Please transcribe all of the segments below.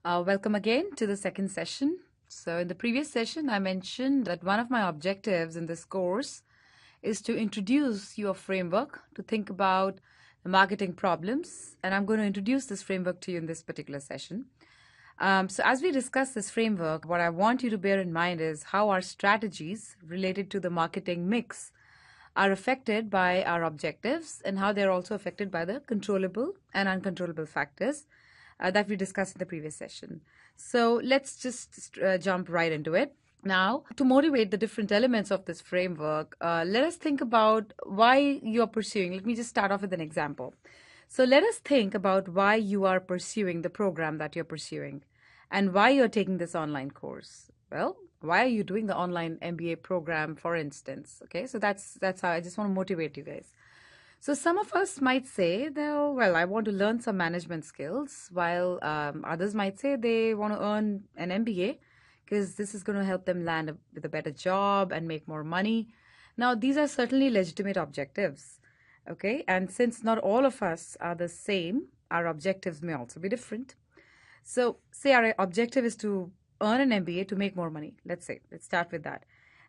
Welcome again to the second session. So in the previous session, I mentioned that one of my objectives in this course is to introduce you a framework to think about the marketing problems. And I'm going to introduce this framework to you in this particular session. So as we discuss this framework, what I want you to bear in mind is how our strategies related to the marketing mix are affected by our objectives and how they're also affected by the controllable and uncontrollable factors that we discussed in the previous session. So let's just jump right into it. Now, to motivate the different elements of this framework, let us think about why you're pursuing. Let me just start off with an example. So let us think about why you are pursuing the program that you're pursuing and why you're taking this online course. Well, why are you doing the online MBA program, for instance? Okay, so that's how I just want to motivate you guys. So some of us might say, well, I want to learn some management skills, while others might say they want to earn an MBA because this is going to help them land with a better job and make more money. Now, these are certainly legitimate objectives, okay? And since not all of us are the same, our objectives may also be different. So say our objective is to earn an MBA to make more money. Let's start with that.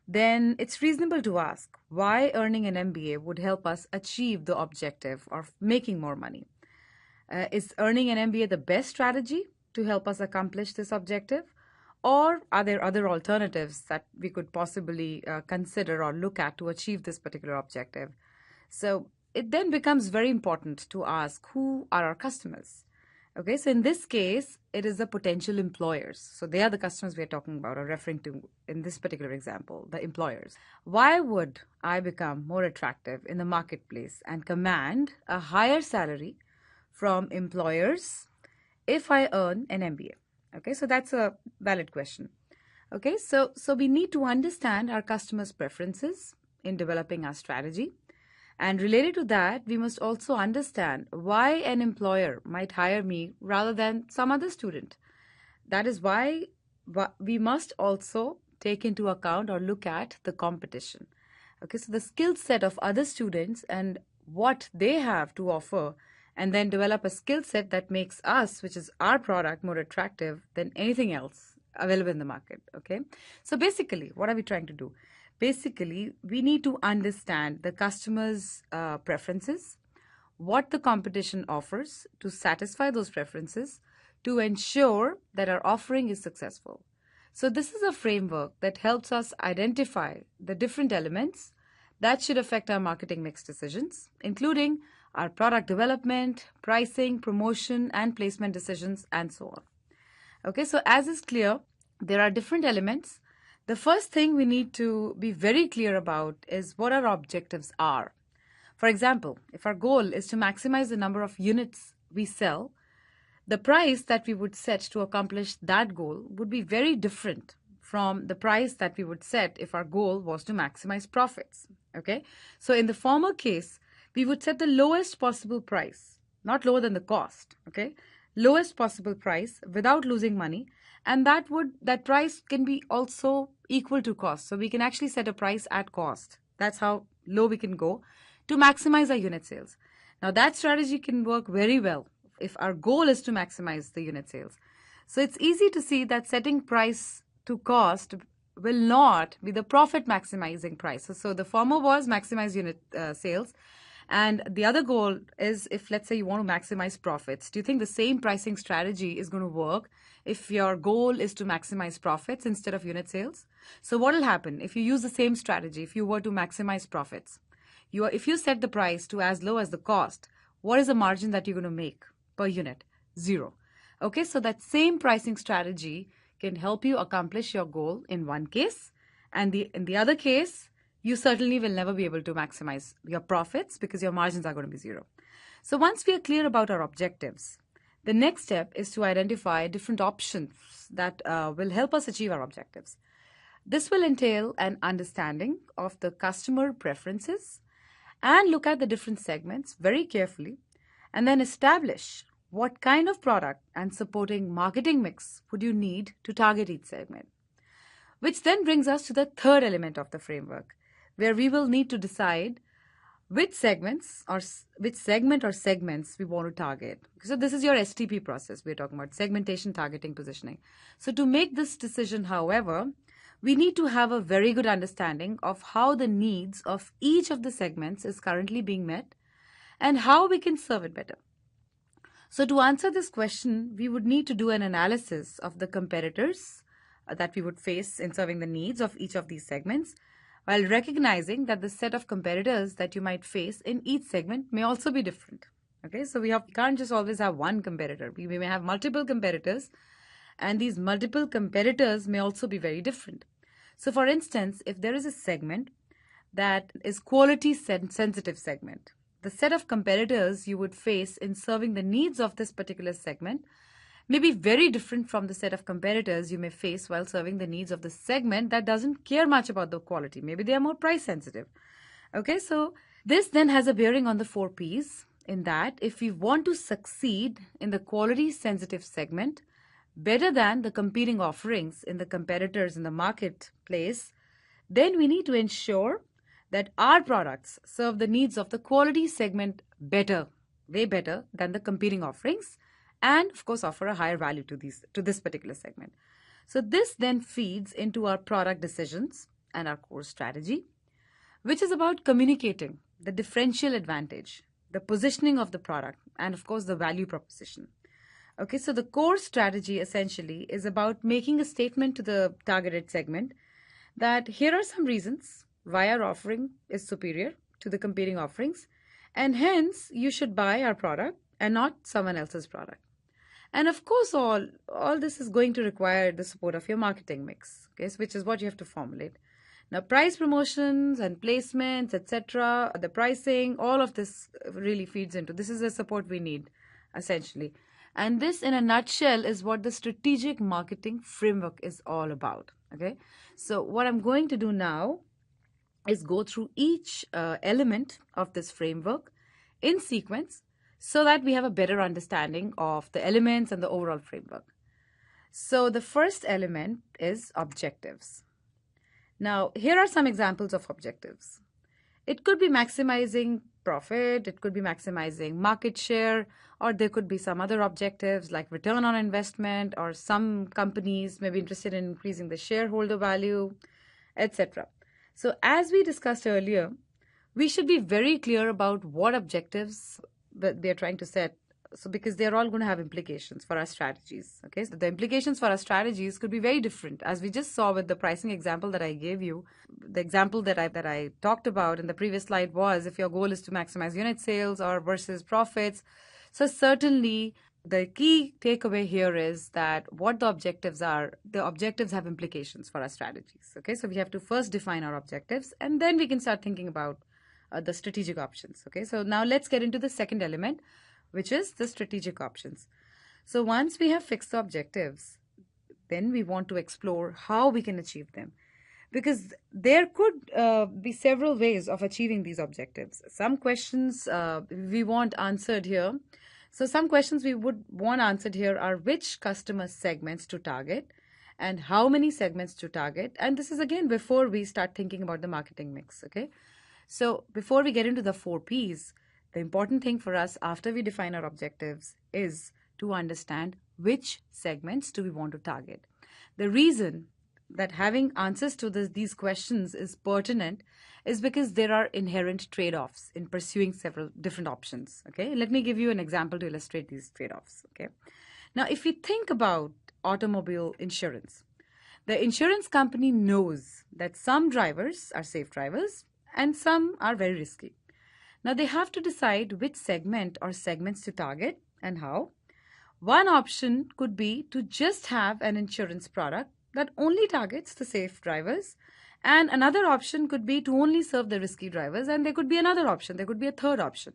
Then it's reasonable to ask why earning an MBA would help us achieve the objective of making more money. Is earning an MBA the best strategy to help us accomplish this objective? Or are there other alternatives that we could possibly consider or look at to achieve this particular objective? So it then becomes very important to ask, who are our customers? Okay, so in this case, it is the potential employers. So they are the customers we are talking about or referring to in this particular example, the employers. Why would I become more attractive in the marketplace and command a higher salary from employers if I earn an MBA? Okay, so that's a valid question. Okay, so we need to understand our customers' preferences in developing our strategy. And related to that, we must also understand why an employer might hire me rather than some other student. That is why we must also take into account or look at the competition. Okay, so the skill set of other students and what they have to offer, and then develop a skill set that makes us, which is our product, more attractive than anything else available in the market. Okay, so basically, what are we trying to do? Basically, we need to understand the customer's preferences, what the competition offers to satisfy those preferences to ensure that our offering is successful. So this is a framework that helps us identify the different elements that should affect our marketing mix decisions, including our product development, pricing, promotion, and placement decisions, and so on. Okay, so as is clear, there are different elements. The first thing we need to be very clear about is what our objectives are. For example, if our goal is to maximize the number of units we sell, the price that we would set to accomplish that goal would be very different from the price that we would set if our goal was to maximize profits. Okay? So in the former case, we would set the lowest possible price, not lower than the cost. Okay? Lowest possible price without losing money. And that price can be also equal to cost. So we can actually set a price at cost. That's how low we can go to maximize our unit sales. Now that strategy can work very well if our goal is to maximize the unit sales. So it's easy to see that setting price to cost will not be the profit maximizing price. So the former was maximize unit sales. And the other goal is, if let's say you want to maximize profits, do you think the same pricing strategy is going to work if your goal is to maximize profits instead of unit sales? So what will happen if you use the same strategy, if you were to maximize profits? If you set the price to as low as the cost, what is the margin that you're going to make per unit? 0. Okay, so that same pricing strategy can help you accomplish your goal in one case. And in the other case, you certainly will never be able to maximize your profits because your margins are going to be 0. So once we are clear about our objectives, the next step is to identify different options that will help us achieve our objectives. This will entail an understanding of the customer preferences and look at the different segments very carefully, and then establish what kind of product and supporting marketing mix would you need to target each segment. Which then brings us to the third element of the framework, where we will need to decide which which segment or segments we want to target. So this is your STP process. We're talking about segmentation, targeting, positioning. So to make this decision, however, we need to have a very good understanding of how the needs of each of the segments is currently being met and how we can serve it better. So to answer this question, we would need to do an analysis of the competitors that we would face in serving the needs of each of these segments, while recognizing that the set of competitors that you might face in each segment may also be different. Okay, so we can't just always have one competitor. We may have multiple competitors, and these multiple competitors may also be very different. So for instance, if there is a segment that is quality sensitive segment, the set of competitors you would face in serving the needs of this particular segment may be very different from the set of competitors you may face while serving the needs of the segment that doesn't care much about the quality. Maybe they are more price sensitive. Okay, so this then has a bearing on the 4 Ps, in that if we want to succeed in the quality sensitive segment better than the competing offerings in the competitors in the marketplace, then we need to ensure that our products serve the needs of the quality segment better, way better than the competing offerings, and of course offer a higher value to this particular segment. So this then feeds into our product decisions and our core strategy, which is about communicating the differential advantage, the positioning of the product, and of course the value proposition. Okay, so the core strategy essentially is about making a statement to the targeted segment that here are some reasons why our offering is superior to the competing offerings, and hence you should buy our product and not someone else's product. And of course, all this is going to require the support of your marketing mix, okay, which is what you have to formulate. Now, price promotions and placements, etc., the pricing, all of this really feeds into this is the support we need, essentially. And this, in a nutshell, is what the strategic marketing framework is all about. Okay, so what I'm going to do now is go through each element of this framework in sequence so that we have a better understanding of the elements and the overall framework. So the first element is objectives. Now, here are some examples of objectives. It could be maximizing profit, it could be maximizing market share, or there could be some other objectives like return on investment, or some companies may be interested in increasing the shareholder value, etc. So as we discussed earlier, we should be very clear about what objectives that they're trying to set. So because they're all going to have implications for our strategies. Okay, so the implications for our strategies could be very different, as we just saw with the pricing example that I gave you. The example that I talked about in the previous slide was if your goal is to maximize unit sales or versus profits. So certainly the key takeaway here is that what the objectives are, the objectives have implications for our strategies. Okay, so we have to first define our objectives, and then we can start thinking about the strategic options. Okay, so now let's get into the second element, which is the strategic options. So once we have fixed the objectives, then we want to explore how we can achieve them, because there could be several ways of achieving these objectives. Some questions we want answered here. So some questions we would want answered here are which customer segments to target and how many segments to target. And this is again before we start thinking about the marketing mix. Okay, so before we get into the 4 Ps, the important thing for us after we define our objectives is to understand which segments do we want to target. The reason that having answers to these questions is pertinent is because there are inherent trade-offs in pursuing several different options. Okay, let me give you an example to illustrate these trade-offs. Okay, now if we think about automobile insurance, the insurance company knows that some drivers are safe drivers and some are very risky. Now they have to decide which segment or segments to target and how. One option could be to just have an insurance product that only targets the safe drivers, and another option could be to only serve the risky drivers, and there could be another option, there could be a third option,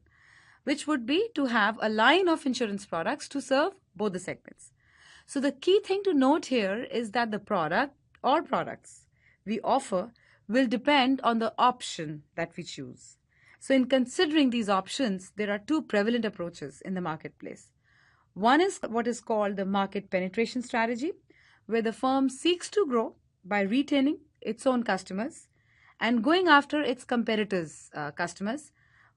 which would be to have a line of insurance products to serve both the segments. So the key thing to note here is that the product or products we offer will depend on the option that we choose. So in considering these options, there are two prevalent approaches in the marketplace. One is what is called the market penetration strategy, where the firm seeks to grow by retaining its own customers and going after its competitors' customers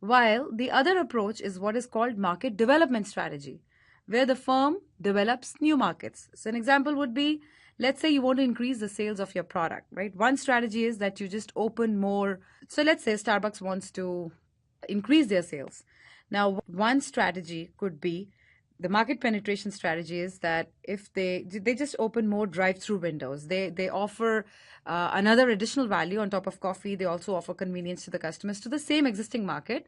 While the other approach is what is called market development strategy, where the firm develops new markets. So an example would be, let's say you want to increase the sales of your product, right? One strategy is that you just open more. So let's say Starbucks wants to increase their sales. Now, one strategy could be the market penetration strategy is that if they just open more drive-through windows, they offer another additional value on top of coffee. They also offer convenience to the customers to the same existing market,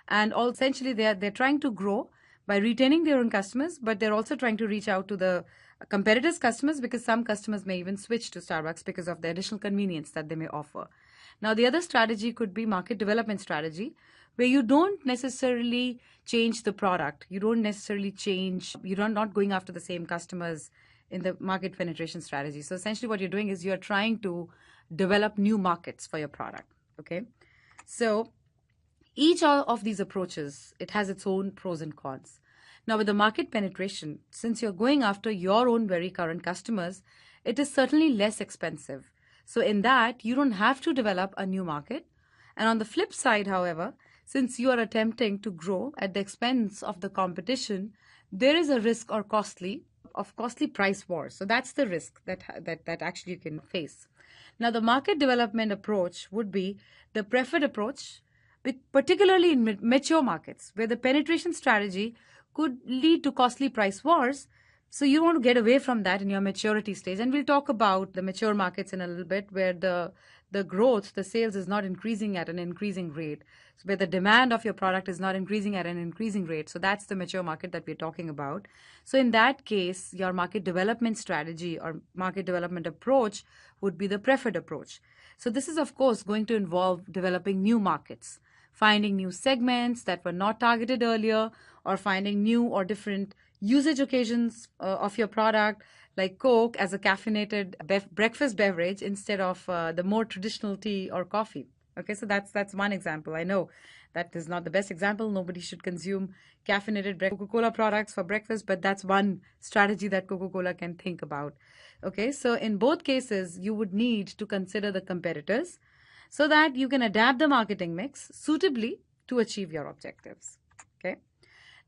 and all essentially they're trying to grow by retaining their own customers, but they're also trying to reach out to the competitors' customers, because some customers may even switch to Starbucks because of the additional convenience that they may offer. Now, the other strategy could be market development strategy, where you don't necessarily change the product. You don't necessarily change, you're not going after the same customers in the market penetration strategy. So essentially what you're doing is you're trying to develop new markets for your product, okay? So each of these approaches, it has its own pros and cons. Now, with the market penetration, since you're going after your own very current customers, it is certainly less expensive. So in that, you don't have to develop a new market. And on the flip side, however, since you are attempting to grow at the expense of the competition, there is a risk or costly price wars. So that's the risk that actually you can face. Now, the market development approach would be the preferred approach, particularly in mature markets, where the penetration strategy could lead to costly price wars. So you want to get away from that in your maturity stage. And we'll talk about the mature markets in a little bit, where the growth, the sales is not increasing at an increasing rate. So where the demand of your product is not increasing at an increasing rate. So that's the mature market that we're talking about. So in that case, your market development strategy or market development approach would be the preferred approach. So this is, of course, going to involve developing new markets, finding new segments that were not targeted earlier, or finding new or different usage occasions of your product, like Coke as a caffeinated breakfast beverage instead of the more traditional tea or coffee. Okay, so that's one example. I know that is not the best example. Nobody should consume caffeinated Coca-Cola products for breakfast, but that's one strategy that Coca-Cola can think about. Okay, so in both cases, you would need to consider the competitors so that you can adapt the marketing mix suitably to achieve your objectives. Okay,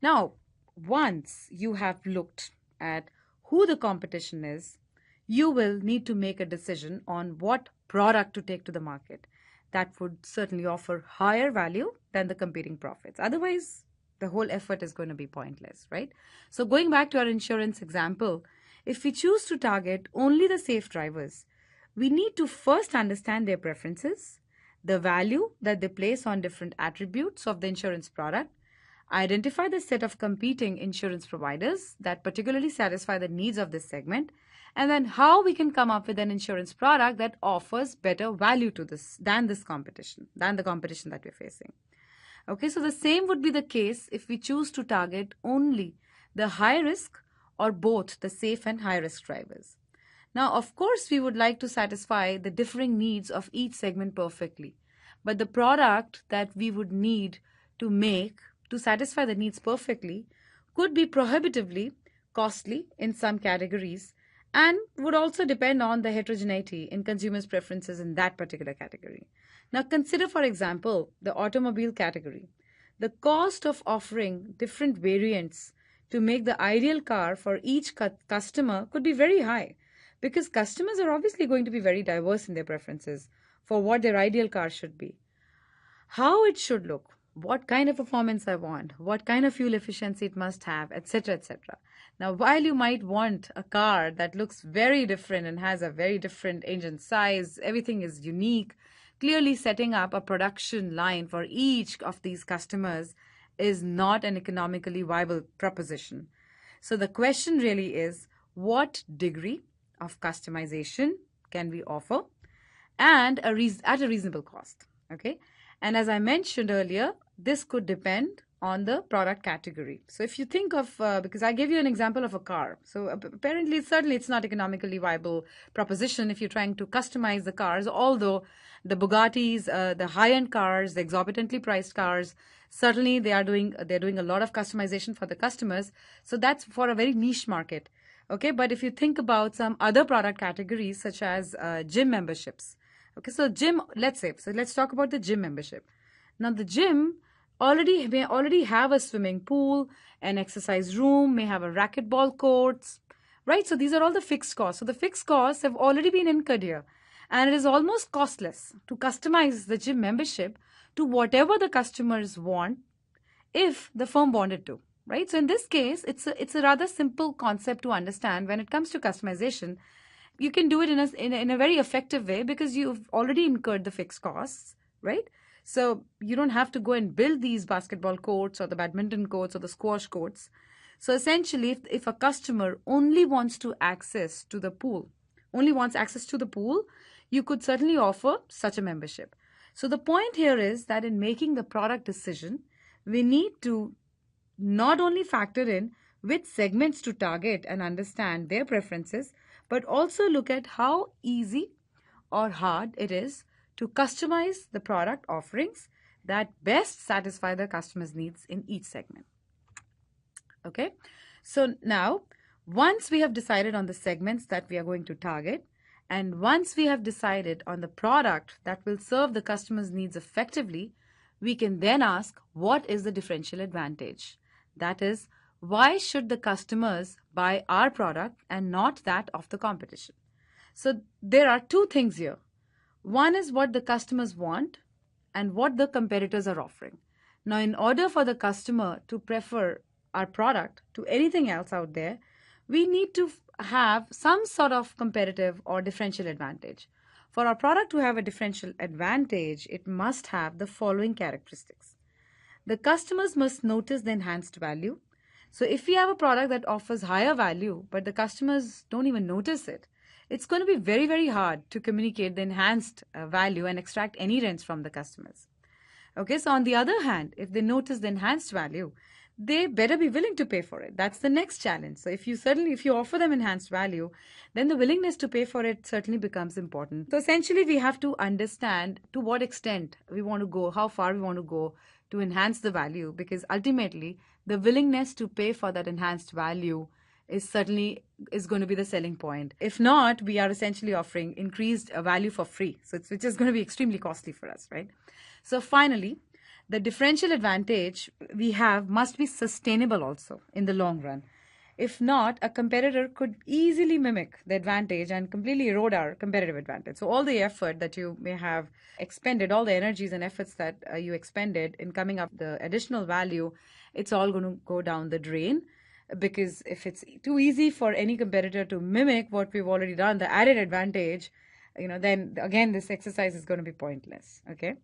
now, once you have looked at who the competition is, you will need to make a decision on what product to take to the market. That would certainly offer higher value than the competing profits. Otherwise, the whole effort is going to be pointless, right? So going back to our insurance example, if we choose to target only the safe drivers, we need to first understand their preferences, the value that they place on different attributes of the insurance product, identify the set of competing insurance providers that particularly satisfy the needs of this segment, and then how we can come up with an insurance product that offers better value to this than the competition that we're facing. Okay, so the same would be the case if we choose to target only the high risk or both the safe and high risk drivers. Now, of course, we would like to satisfy the differing needs of each segment perfectly, but the product that we would need to make to satisfy the needs perfectly could be prohibitively costly in some categories and would also depend on the heterogeneity in consumers' preferences in that particular category. Now, consider, for example, the automobile category. The cost of offering different variants to make the ideal car for each customer could be very high, because customers are obviously going to be very diverse in their preferences for what their ideal car should be, how it should look, what kind of performance I want, what kind of fuel efficiency it must have, etc., etc. Now, while you might want a car that looks very different and has a very different engine size, everything is unique, clearly setting up a production line for each of these customers is not an economically viable proposition. So the question really is, what degree of customization can we offer and at a reasonable cost? Okay. And as I mentioned earlier, this could depend on the product category. So if you think of, because I gave you an example of a car. So apparently, certainly it's not economically viable proposition if you're trying to customize the cars, although the Bugattis, the high-end cars, the exorbitantly priced cars, certainly they're doing a lot of customization for the customers. So that's for a very niche market. Okay, but if you think about some other product categories such as gym memberships. Okay, so let's talk about the gym membership. Now, the gym may already have a swimming pool, an exercise room, may have a racquetball courts, right? So these are all the fixed costs. So the fixed costs have already been incurred here. And it is almost costless to customize the gym membership to whatever the customers want if the firm wanted to, right? So in this case, it's a rather simple concept to understand. When it comes to customization, you can do it in a very effective way because you've already incurred the fixed costs, right? So you don't have to go and build these basketball courts or the badminton courts or the squash courts. So essentially, if a customer only wants access to the pool, you could certainly offer such a membership. So the point here is that in making the product decision, we need to not only factor in which segments to target and understand their preferences, but also look at how easy or hard it is to customize the product offerings that best satisfy the customer's needs in each segment. Okay, so now once we have decided on the segments that we are going to target, and once we have decided on the product that will serve the customer's needs effectively, we can then ask, what is the differential advantage? That is, why should the customers buy our product and not that of the competition? So there are two things here. One is what the customers want and what the competitors are offering. Now, in order for the customer to prefer our product to anything else out there, we need to have some sort of competitive or differential advantage. For our product to have a differential advantage, it must have the following characteristics. The customers must notice the enhanced value. So if we have a product that offers higher value, but the customers don't even notice it, it's going to be very, very hard to communicate the enhanced value and extract any rents from the customers. Okay, so on the other hand, if they notice the enhanced value, they better be willing to pay for it. That's the next challenge. So if you offer them enhanced value, then the willingness to pay for it certainly becomes important. So essentially, we have to understand to what extent we want to go, how far we want to go to enhance the value, because ultimately the willingness to pay for that enhanced value is going to be the selling point. If not, we are essentially offering increased value for free. So which is going to be extremely costly for us, right? So finally, the differential advantage we have must be sustainable also in the long run. If not, a competitor could easily mimic the advantage and completely erode our competitive advantage. So all the effort that you may have expended, all the energies and efforts that you expended in coming up with the additional value, it's all going to go down the drain. Because if it's too easy for any competitor to mimic what we've already done, the added advantage, then again, this exercise is going to be pointless. Okay.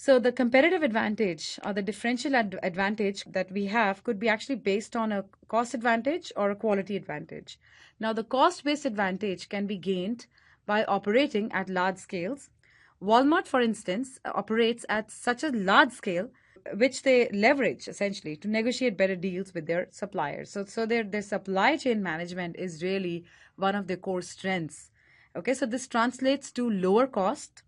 So the competitive advantage or the differential advantage that we have could be actually based on a cost advantage or a quality advantage. Now, the cost-based advantage can be gained by operating at large scales. Walmart, for instance, operates at such a large scale which they leverage essentially to negotiate better deals with their suppliers. So their supply chain management is really one of their core strengths. Okay, so this translates to lower cost,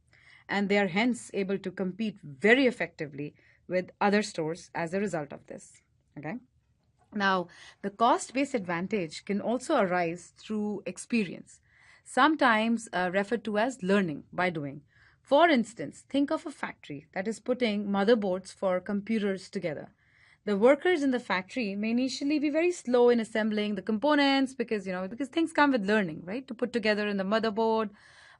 and they are hence able to compete very effectively with other stores as a result of this. Okay. Now, the cost-based advantage can also arise through experience, sometimes referred to as learning by doing. For instance, think of a factory that is putting motherboards for computers together. The workers in the factory may initially be very slow in assembling the components because things come with learning, right? To put together in the motherboard.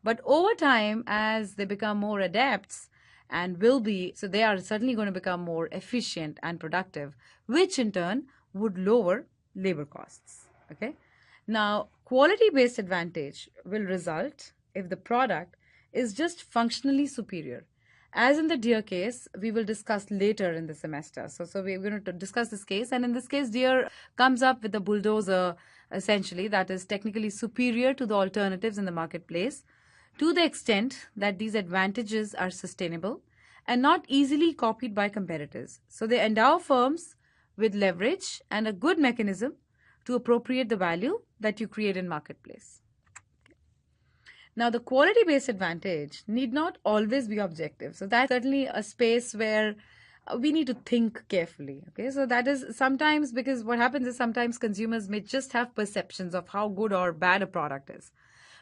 But over time, as they become more adepts so they are certainly going to become more efficient and productive, which in turn would lower labor costs. Okay. Now, quality-based advantage will result if the product is just functionally superior. As in the Deere case, we will discuss later in the semester. So we're going to discuss this case. And in this case, Deere comes up with a bulldozer, essentially, that is technically superior to the alternatives in the marketplace to the extent that these advantages are sustainable and not easily copied by competitors. So they endow firms with leverage and a good mechanism to appropriate the value that you create in marketplace. Now, the quality-based advantage need not always be objective. So that's certainly a space where we need to think carefully. Okay, so that is sometimes, because what happens is sometimes consumers may just have perceptions of how good or bad a product is.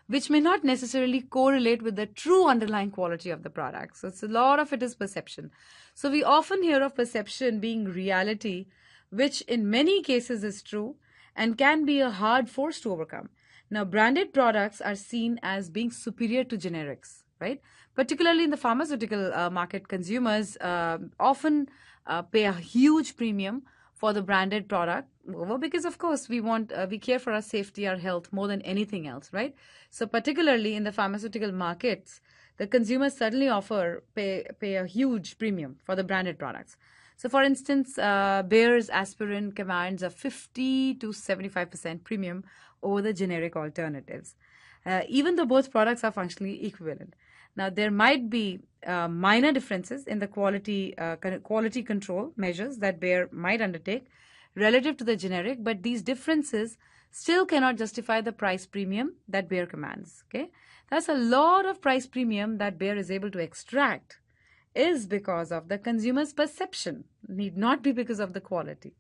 which may not necessarily correlate with the true underlying quality of the product. So it's a lot of it is perception. So we often hear of perception being reality, which in many cases is true and can be a hard force to overcome. Now, branded products are seen as being superior to generics, right? Particularly in the pharmaceutical market, consumers often pay a huge premium for the branded product, well, because of course we care for our safety, our health more than anything else, right? So particularly in the pharmaceutical markets, the consumers certainly pay a huge premium for the branded products. So for instance, Bayer's aspirin commands a 50 to 75% premium over the generic alternatives, even though both products are functionally equivalent. Now, there might be minor differences in the quality control measures that Bayer might undertake relative to the generic, but these differences still cannot justify the price premium that Bayer commands. Okay, that's a lot of price premium that Bayer is able to extract is because of the consumer's perception, need not be because of the quality.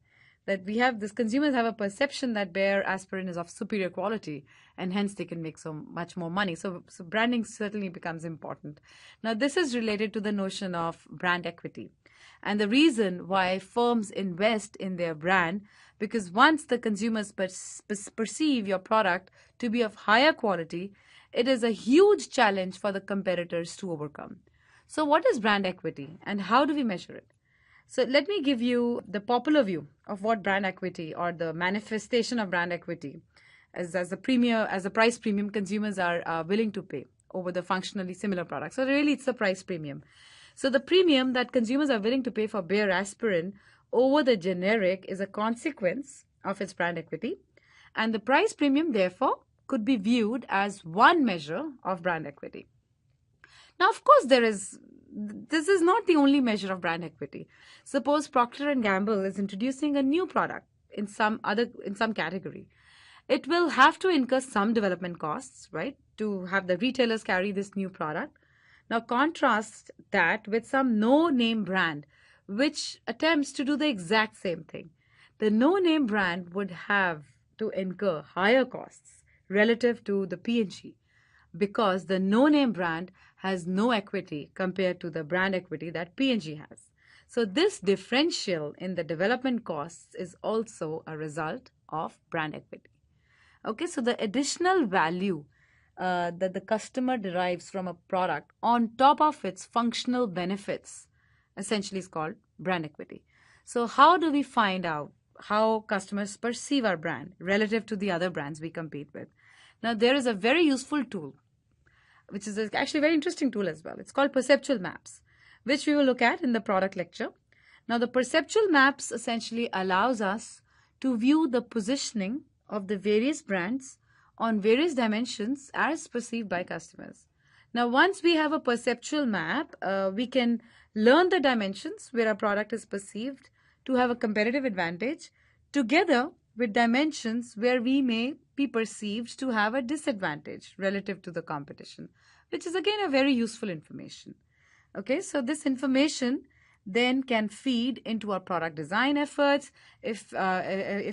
That we have this consumers have a perception that Bayer aspirin is of superior quality and hence they can make so much more money. So branding certainly becomes important. Now, this is related to the notion of brand equity and the reason why firms invest in their brand, because once the consumers perceive your product to be of higher quality, it is a huge challenge for the competitors to overcome. So what is brand equity and how do we measure it? So let me give you the popular view of what brand equity or the manifestation of brand equity as a price premium consumers are willing to pay over the functionally similar products. So really it's the price premium. So the premium that consumers are willing to pay for Bayer aspirin over the generic is a consequence of its brand equity. And the price premium therefore could be viewed as one measure of brand equity. Now, of course, this is not the only measure of brand equity. Suppose Procter & Gamble is introducing a new product in some category. It will have to incur some development costs, right, to have the retailers carry this new product. Now, contrast that with some no-name brand which attempts to do the exact same thing. The no-name brand would have to incur higher costs relative to the P&G because the no-name brand has no equity compared to the brand equity that P&G has. So this differential in the development costs is also a result of brand equity. Okay, so the additional value that the customer derives from a product on top of its functional benefits essentially is called brand equity. So how do we find out how customers perceive our brand relative to the other brands we compete with? Now, there is a very useful tool, which is actually a very interesting tool as well. It's called perceptual maps, which we will look at in the product lecture. Now, the perceptual maps essentially allows us to view the positioning of the various brands on various dimensions as perceived by customers. Now, once we have a perceptual map, we can learn the dimensions where a product is perceived to have a competitive advantage together with dimensions where we may be perceived to have a disadvantage relative to the competition, which is again a very useful information. Okay, so this information then can feed into our product design efforts. If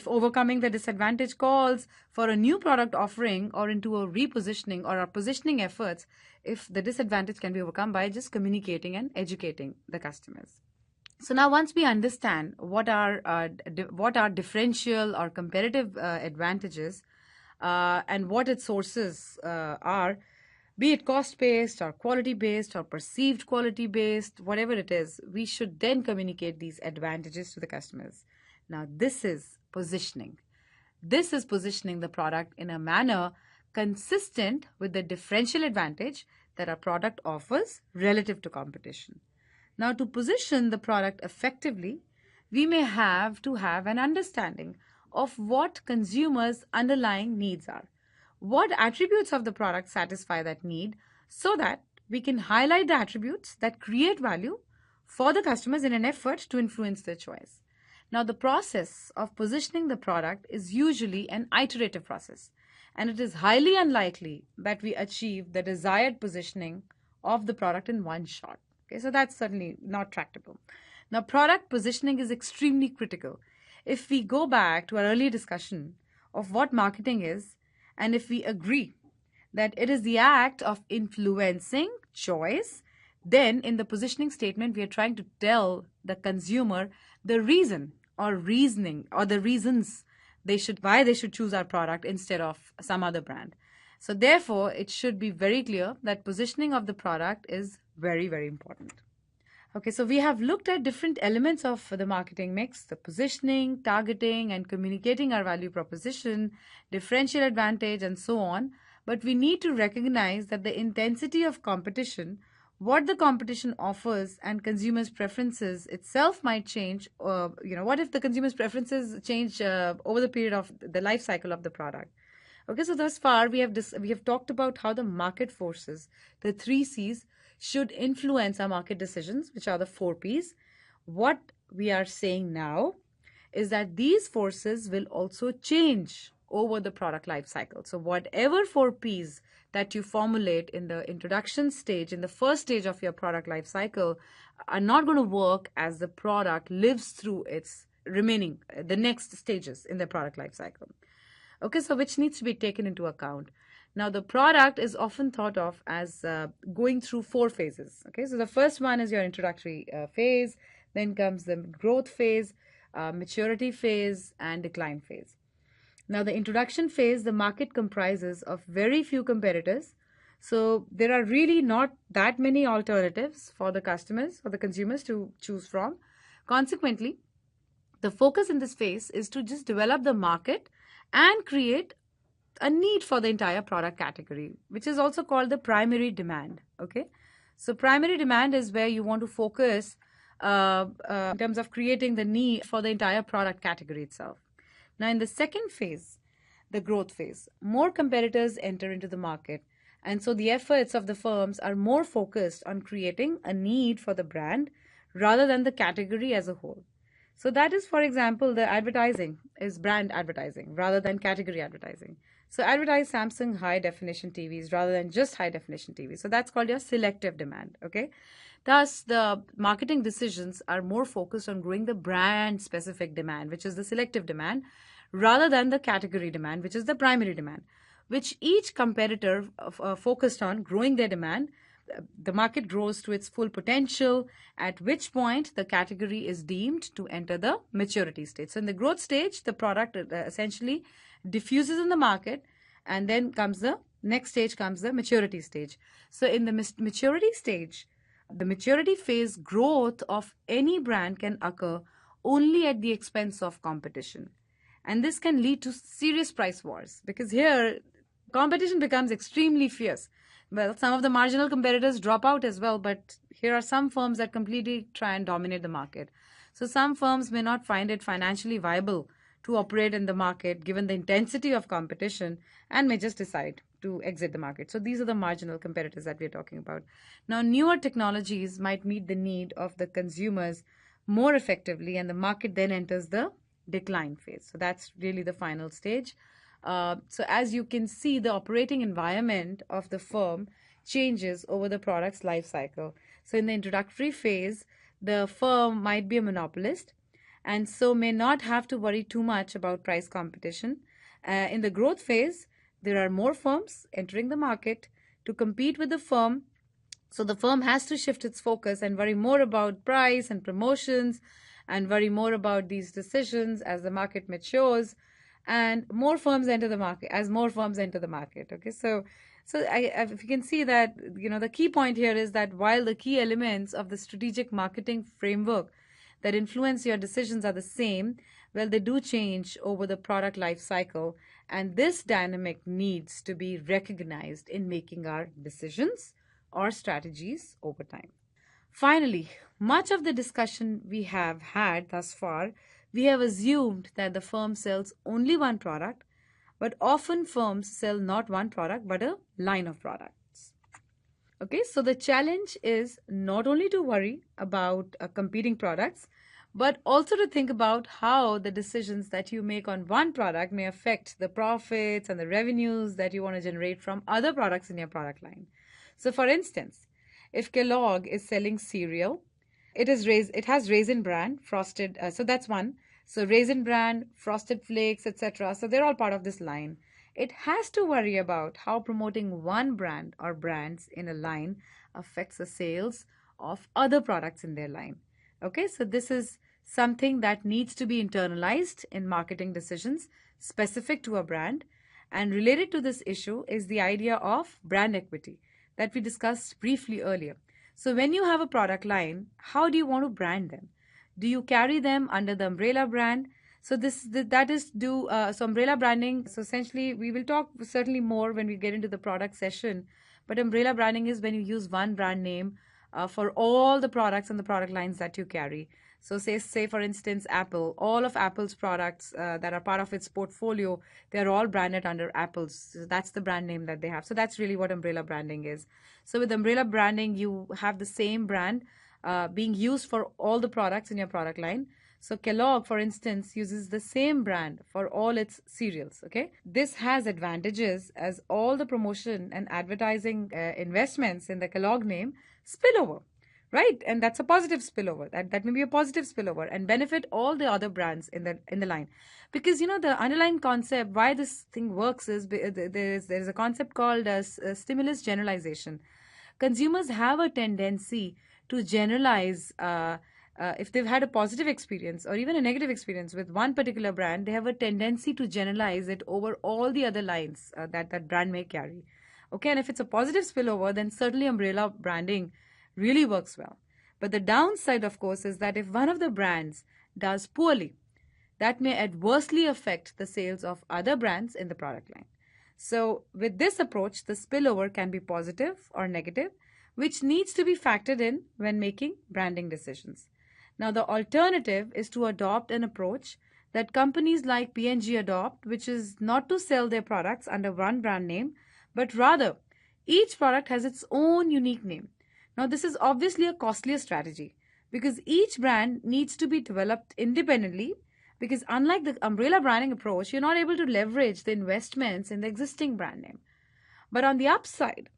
overcoming the disadvantage calls for a new product offering or into a repositioning or our positioning efforts, if the disadvantage can be overcome by just communicating and educating the customers. So now once we understand what our differential or competitive advantages and what its sources are, be it cost-based or quality-based or perceived quality-based, whatever it is, we should then communicate these advantages to the customers. Now, this is positioning. This is positioning the product in a manner consistent with the differential advantage that our product offers relative to competition. Now, to position the product effectively, we may have to have an understanding of what consumers' underlying needs are. What attributes of the product satisfy that need so that we can highlight the attributes that create value for the customers in an effort to influence their choice. Now, the process of positioning the product is usually an iterative process, and it is highly unlikely that we achieve the desired positioning of the product in one shot. Okay, so that's certainly not tractable. Now, product positioning is extremely critical. If we go back to our earlier discussion of what marketing is, and if we agree that it is the act of influencing choice. Then in the positioning statement, we are trying to tell the consumer the reason or reasoning or the reasons why they should choose our product instead of some other brand. So therefore, it should be very clear that positioning of the product is very, very important. Okay, so we have looked at different elements of the marketing mix, the positioning, targeting, and communicating our value proposition, differential advantage, and so on. But we need to recognize that the intensity of competition, what the competition offers, and consumers' preferences itself might change. What if the consumers' preferences change over the period of the life cycle of the product? Okay, so thus far we have talked about how the market forces, the 3 C's, should influence our market decisions, which are the 4 P's. What we are saying now is that these forces will also change over the product life cycle. So whatever 4 P's that you formulate in the introduction stage, in the first stage of your product life cycle, are not going to work as the product lives through its the next stages in the product life cycle. Okay, so which needs to be taken into account. Now, the product is often thought of as going through 4 phases. Okay, so the first one is your introductory phase, then comes the growth phase, maturity phase, and decline phase. Now, the introduction phase, the market comprises of very few competitors. So there are really not that many alternatives for the customers or the consumers to choose from. Consequently, the focus in this phase is to just develop the market and create a need for the entire product category, which is also called the primary demand. Okay, so primary demand is where you want to focus in terms of creating the need for the entire product category itself. Now, in the second phase, the growth phase, more competitors enter into the market, and so the efforts of the firms are more focused on creating a need for the brand rather than the category as a whole. So that is, for example, the advertising is brand advertising rather than category advertising. So advertise Samsung high definition TVs rather than just high definition TVs. So that's called your selective demand. Okay. Thus, the marketing decisions are more focused on growing the brand specific demand, which is the selective demand, rather than the category demand, which is the primary demand, which each competitor focused on growing their demand. The market grows to its full potential, at which point the category is deemed to enter the maturity stage. So in the growth stage, the product essentially diffuses in the market, and then comes the next stage comes the maturity stage. So in the maturity stage, the maturity phase, growth of any brand can occur only at the expense of competition. And this can lead to serious price wars, because here competition becomes extremely fierce. Well, some of the marginal competitors drop out as well, but here are some firms that completely try and dominate the market. So some firms may not find it financially viable to operate in the market given the intensity of competition, and may just decide to exit the market. So these are the marginal competitors that we're talking about. Now, newer technologies might meet the need of the consumers more effectively, and the market then enters the decline phase. So that's really the final stage. So as you can see, the operating environment of the firm changes over the product's life cycle. So in the introductory phase, the firm might be a monopolist, and so may not have to worry too much about price competition. In the growth phase, there are more firms entering the market to compete with the firm. So the firm has to shift its focus and worry more about price and promotions, and worry more about these decisions as the market matures, and more firms enter the market as more firms enter the market. Okay, so if you can see that, the key point here is that while the key elements of the strategic marketing framework that influence your decisions are the same, well, they do change over the product life cycle, and this dynamic needs to be recognized in making our decisions or strategies over time. Finally, much of the discussion we have had thus far, we have assumed that the firm sells only one product, but often firms sell not one product but a line of products. Okay, so the challenge is not only to worry about competing products, but also to think about how the decisions that you make on one product may affect the profits and the revenues that you want to generate from other products in your product line. So for instance, if Kellogg is selling cereal, it has Raisin Bran, Frosted, so that's one. So Raisin Bran, Frosted Flakes, etc. So they're all part of this line. it has to worry about how promoting one brand or brands in a line affects the sales of other products in their line. Okay, so this is something that needs to be internalized in marketing decisions specific to a brand. And related to this issue is the idea of brand equity that we discussed briefly earlier. So, when you have a product line, how do you want to brand them? Do you carry them under the umbrella brand? So that is do so umbrella branding. So essentially, we will talk certainly more when we get into the product session. But umbrella branding is when you use one brand name for all the products and the product lines that you carry. So say for instance, Apple. All of Apple's products that are part of its portfolio, they are all branded under Apple's. So that's the brand name that they have. So that's really what umbrella branding is. So with umbrella branding, you have the same brand being used for all the products in your product line. So Kellogg, for instance, uses the same brand for all its cereals. Okay, this has advantages as all the promotion and advertising investments in the Kellogg name spill over, right? And that's a positive spillover. That may be a positive spillover and benefit all the other brands in the line, because the underlying concept why this thing works is there is a concept called as stimulus generalization. Consumers have a tendency to generalize. If they've had a positive experience or even a negative experience with one particular brand, they have a tendency to generalize it over all the other lines that brand may carry. Okay, and if it's a positive spillover, then certainly umbrella branding really works well. But the downside, of course, is that if one of the brands does poorly, that may adversely affect the sales of other brands in the product line. So, with this approach, the spillover can be positive or negative, which needs to be factored in when making branding decisions. Now, the alternative is to adopt an approach that companies like P&G adopt, which is not to sell their products under one brand name, but rather each product has its own unique name. Now, this is obviously a costlier strategy because each brand needs to be developed independently, because unlike the umbrella branding approach, you're not able to leverage the investments in the existing brand name. But on the upside,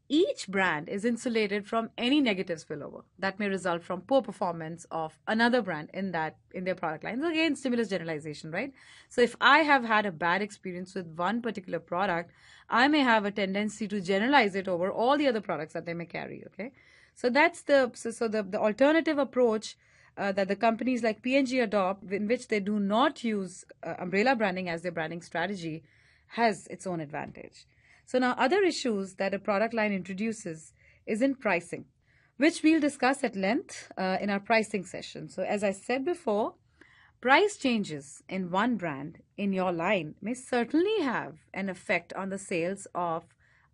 each brand is insulated from any negative spillover that may result from poor performance of another brand in their product lines. Again, stimulus generalization, right? So if I have had a bad experience with one particular product, I may have a tendency to generalize it over all the other products that they may carry. Okay, so that's the alternative approach that the companies like P&G adopt, in which they do not use umbrella branding as their branding strategy, has its own advantage. So now other issues that a product line introduces is in pricing, which we'll discuss at length in our pricing session. So as I said before, price changes in one brand in your line may certainly have an effect on the sales of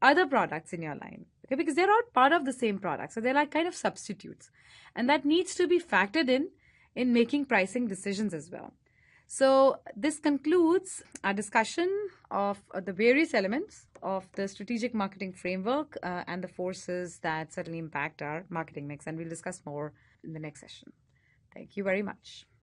other products in your line. Okay, because they're all part of the same product. So they're like kind of substitutes. And that needs to be factored in making pricing decisions as well. So this concludes our discussion of the various elements of the strategic marketing framework and the forces that certainly impact our marketing mix. And we'll discuss more in the next session. Thank you very much.